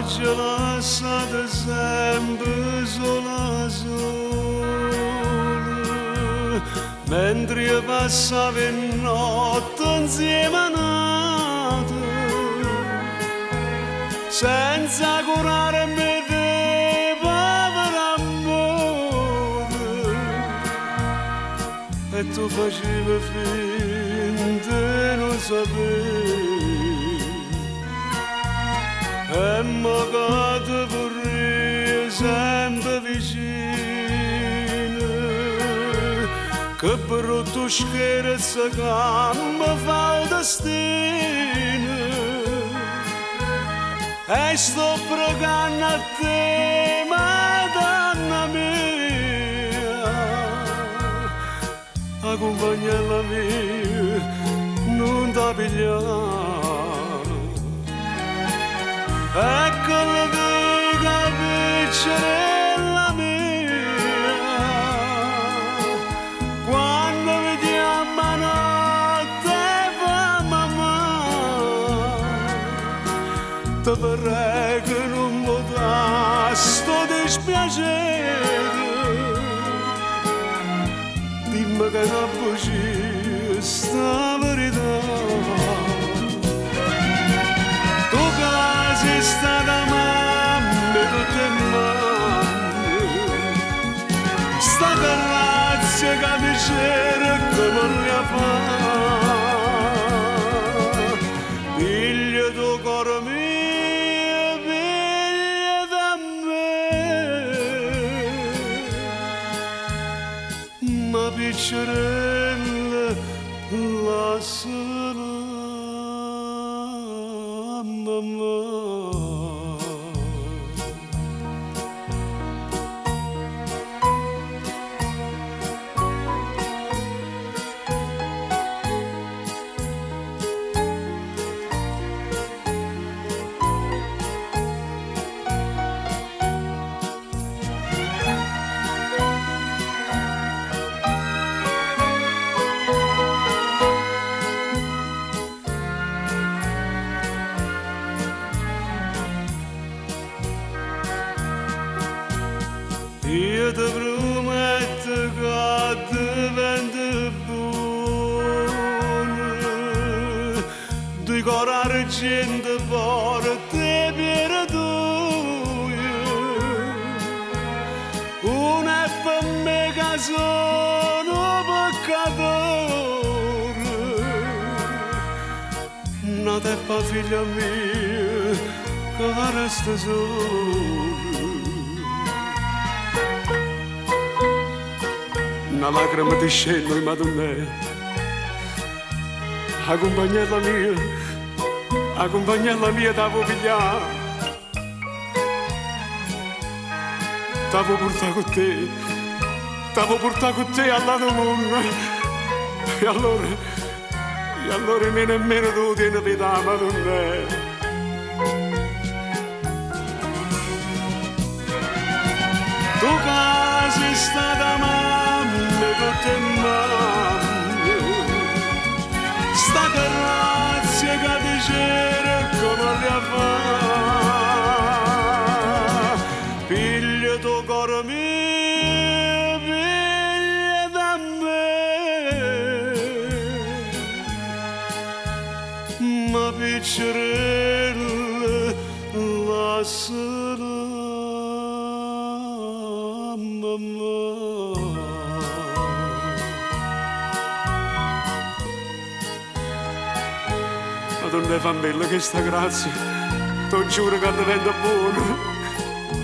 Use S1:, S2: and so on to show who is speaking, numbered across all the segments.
S1: ci lasciate sempre sola sola, mentre io passavo in notte insieme a te, senza curarmi di povero amore, e tu facevi finta di non sapere. E magari vorrei sempre vicino, che brutto scherzo che mi fa il destino. E sto pregando a te, Madonna mia, accompagnala mia, non ti pigliare. Eccola dica piccerella mia, quando vediamo a notte fa mamma, ti vorrei che non potassi sto dispiacere, dimmi che non bugia sta verità. Sei stata mamma e tutte mamme, sta grazia che mi c'era come la fa, figlio tuo cuore mio, figlia da me, ma piccerella la sola mamma. Io ti prometto che diventi buono, di cuore argento porti per tuo, un è per me che sono peccatore, una è per figlia mia che resta sola. Una lacrima ti scende, Madonna, accompagnata mia t'avevo pigliata, t'avevo portato con te alla tua mondo, e allora nemmeno tu tieni pietà, Madonna. Tu che sei stata mamma tutte mamme, sta grazia che ti c'era come la fa, figlio tuo cuore mio, figlia da me, ma piccerella la sola mamma. Madonna famiglia, che sta grazia, ti giuro che diventa buono,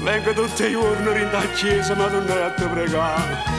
S1: vengo tutti i giorni in da chiesa, Madonna, a te pregare.